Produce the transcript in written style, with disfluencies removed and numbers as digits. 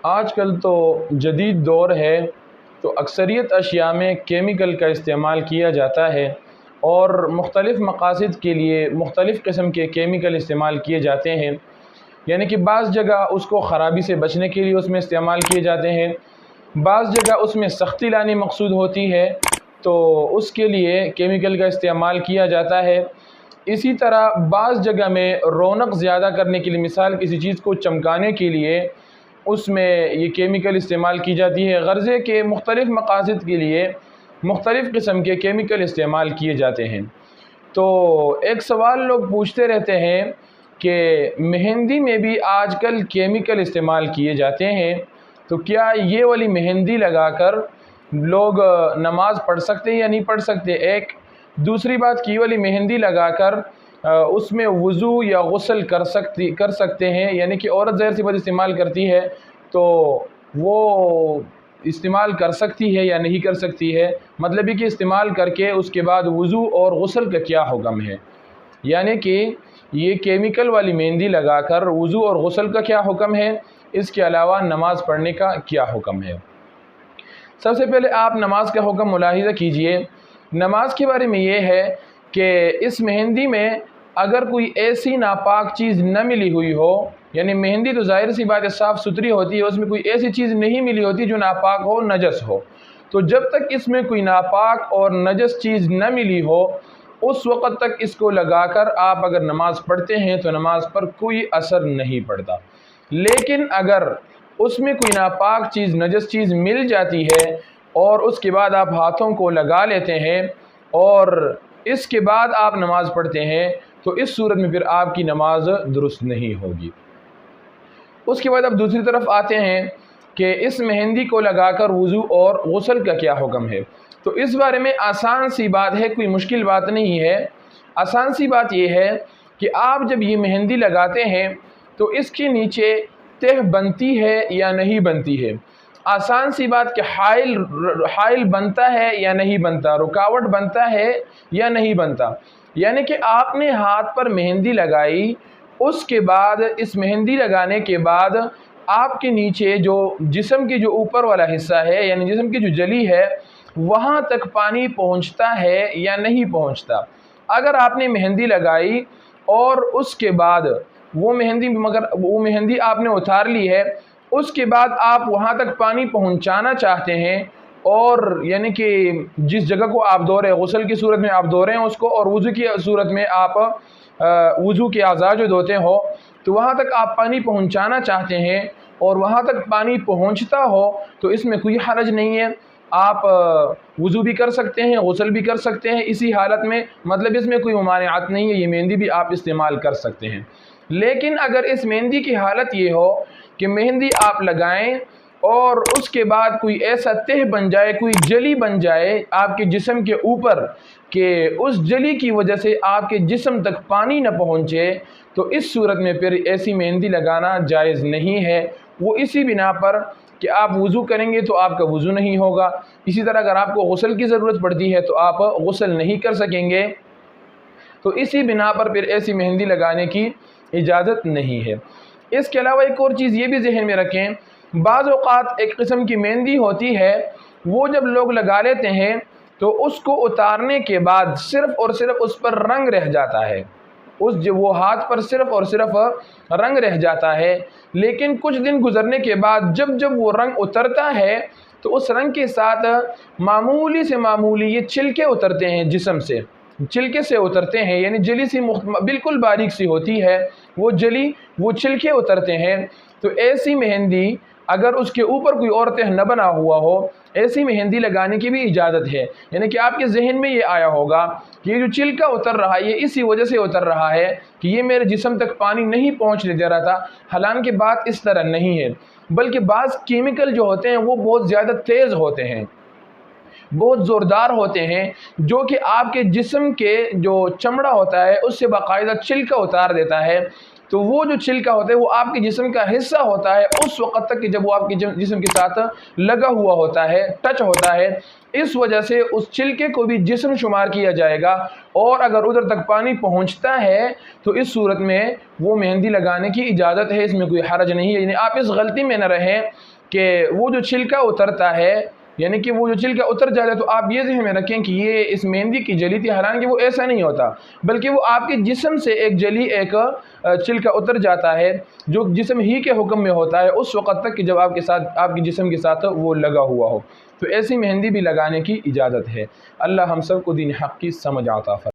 آج کل تو جدید دور ہے، تو اکثریت اشیاء میں کیمیکل کا استعمال کیا جاتا ہے اور مختلف مقاصد کے لیے مختلف قسم کے کیمیکل استعمال کیے جاتے ہیں۔ یعنی کہ بعض جگہ اس کو خرابی سے بچنے کے لیے اس میں استعمال کیے جاتے ہیں، بعض جگہ اس میں سختی لانی مقصود ہوتی ہے تو اس کے لیے کیمیکل کا استعمال کیا جاتا ہے۔ اسی طرح بعض جگہ میں رونق زیادہ کرنے کے لیے، مثال کسی چیز کو چمکانے کے لیے اس میں یہ کیمیکل استعمال کی جاتی ہے۔ غرضے کے مختلف مقاصد کے لیے مختلف قسم کے کیمیکل استعمال کیے جاتے ہیں۔ تو ایک سوال لوگ پوچھتے رہتے ہیں کہ مہندی میں بھی آج کل کیمیکل استعمال کیے جاتے ہیں، تو کیا یہ والی مہندی لگا کر لوگ نماز پڑھ سکتے ہیں یا نہیں پڑھ سکتے؟ ایک دوسری بات کہ یہ والی مہندی لگا کر اس میں وضو یا غسل کر سکتے ہیں، یعنی کہ عورت ظاہر سی بات استعمال کرتی ہے تو وہ استعمال کر سکتی ہے یا نہیں کر سکتی ہے؟ مطلب یہ کہ استعمال کر کے اس کے بعد وضو اور غسل کا کیا حکم ہے، یعنی کہ یہ کیمیکل والی مہندی لگا کر وضو اور غسل کا کیا حکم ہے، اس کے علاوہ نماز پڑھنے کا کیا حکم ہے؟ سب سے پہلے آپ نماز کا حکم ملاحظہ کیجئے۔ نماز کے بارے میں یہ ہے کہ اس مہندی میں اگر کوئی ایسی ناپاک چیز نہ ملی ہوئی ہو، یعنی مہندی تو ظاہر سی بات ہے صاف ستھری ہوتی ہے، اس میں کوئی ایسی چیز نہیں ملی ہوتی جو ناپاک ہو، نجس ہو، تو جب تک اس میں کوئی ناپاک اور نجس چیز نہ ملی ہو اس وقت تک اس کو لگا کر آپ اگر نماز پڑھتے ہیں تو نماز پر کوئی اثر نہیں پڑتا۔ لیکن اگر اس میں کوئی ناپاک چیز، نجس چیز مل جاتی ہے اور اس کے بعد آپ ہاتھوں کو لگا لیتے ہیں اور اس کے بعد آپ نماز پڑھتے ہیں تو اس صورت میں پھر آپ کی نماز درست نہیں ہوگی۔ اس کے بعد اب دوسری طرف آتے ہیں کہ اس مہندی کو لگا کر وضو اور غسل کا کیا حکم ہے۔ تو اس بارے میں آسان سی بات ہے، کوئی مشکل بات نہیں ہے۔ آسان سی بات یہ ہے کہ آپ جب یہ مہندی لگاتے ہیں تو اس کے نیچے تہ بنتی ہے یا نہیں بنتی ہے؟ آسان سی بات کہ حائل بنتا ہے یا نہیں بنتا، رکاوٹ بنتا ہے یا نہیں بنتا۔ یعنی کہ آپ نے ہاتھ پر مہندی لگائی، اس کے بعد اس مہندی لگانے کے بعد آپ کے نیچے جو جسم کے جو اوپر والا حصہ ہے، یعنی جسم کی جو جلی ہے، وہاں تک پانی پہنچتا ہے یا نہیں پہنچتا۔ اگر آپ نے مہندی لگائی اور اس کے بعد وہ مہندی آپ نے اتار لی ہے، اس کے بعد آپ وہاں تک پانی پہنچانا چاہتے ہیں، اور یعنی کہ جس جگہ کو آپ دھو رہے ہیں، غسل کی صورت میں آپ دھو رہے ہیں اس کو، اور وضو کی صورت میں آپ وضو کے اعضاء جو دھوتے ہو، تو وہاں تک آپ پانی پہنچانا چاہتے ہیں اور وہاں تک پانی پہنچتا ہو تو اس میں کوئی حرج نہیں ہے۔ آپ وضو بھی کر سکتے ہیں، غسل بھی کر سکتے ہیں اسی حالت میں، مطلب اس میں کوئی ممانعت نہیں ہے، یہ مہندی بھی آپ استعمال کر سکتے ہیں۔ لیکن اگر اس مہندی کی حالت یہ ہو کہ مہندی آپ لگائیں اور اس کے بعد کوئی ایسا تہ بن جائے، کوئی جلی بن جائے آپ کے جسم کے اوپر کہ اس جلی کی وجہ سے آپ کے جسم تک پانی نہ پہنچے، تو اس صورت میں پھر ایسی مہندی لگانا جائز نہیں ہے۔ وہ اسی بنا پر کہ آپ وضو کریں گے تو آپ کا وضو نہیں ہوگا، اسی طرح اگر آپ کو غسل کی ضرورت پڑتی ہے تو آپ غسل نہیں کر سکیں گے، تو اسی بنا پر پھر ایسی مہندی لگانے کی اجازت نہیں ہے۔ اس کے علاوہ ایک اور چیز یہ بھی ذہن میں رکھیں، بعض اوقات ایک قسم کی مہندی ہوتی ہے، وہ جب لوگ لگا لیتے ہیں تو اس کو اتارنے کے بعد صرف اور صرف اس پر رنگ رہ جاتا ہے، وہ ہاتھ پر صرف اور صرف رنگ رہ جاتا ہے، لیکن کچھ دن گزرنے کے بعد جب وہ رنگ اترتا ہے تو اس رنگ کے ساتھ معمولی سے معمولی یہ چھلکے اترتے ہیں، جسم سے چھلکے سے اترتے ہیں، یعنی جلی سی بالکل باریک سی ہوتی ہے وہ جلی، وہ چھلکے اترتے ہیں۔ تو ایسی مہندی اگر اس کے اوپر کوئی اور تہ نہ بنا ہوا ہو، ایسی مہندی لگانے کی بھی اجازت ہے۔ یعنی کہ آپ کے ذہن میں یہ آیا ہوگا کہ یہ جو چھلکا اتر رہا ہے یہ اسی وجہ سے اتر رہا ہے کہ یہ میرے جسم تک پانی نہیں پہنچنے دے رہا تھا، حالانکہ بات اس طرح نہیں ہے، بلکہ بعض کیمیکل جو ہوتے ہیں وہ بہت زیادہ تیز ہوتے ہیں، بہت زوردار ہوتے ہیں، جو کہ آپ کے جسم کے جو چمڑا ہوتا ہے اس سے باقاعدہ چھلکا اتار دیتا ہے۔ تو وہ جو چھلکا ہوتا ہے وہ آپ کے جسم کا حصہ ہوتا ہے اس وقت تک کہ جب وہ آپ کے جسم کے ساتھ لگا ہوا ہوتا ہے، ٹچ ہوتا ہے، اس وجہ سے اس چھلکے کو بھی جسم شمار کیا جائے گا، اور اگر ادھر تک پانی پہنچتا ہے تو اس صورت میں وہ مہندی لگانے کی اجازت ہے، اس میں کوئی حرج نہیں ہے۔ یعنی آپ اس غلطی میں نہ رہیں کہ وہ جو چھلکا اترتا ہے، یعنی کہ وہ جو چھلکا اتر جاتا ہے، تو آپ یہ ذہن میں رکھیں کہ یہ اس مہندی کی جلی تھی، حالانکہ وہ ایسا نہیں ہوتا، بلکہ وہ آپ کے جسم سے ایک چھلکا اتر جاتا ہے جو جسم ہی کے حکم میں ہوتا ہے اس وقت تک کہ جب آپ کے جسم کے ساتھ وہ لگا ہوا ہو، تو ایسی مہندی بھی لگانے کی اجازت ہے۔ اللہ ہم سب کو دین حق کی سمجھ عطا فرمائے۔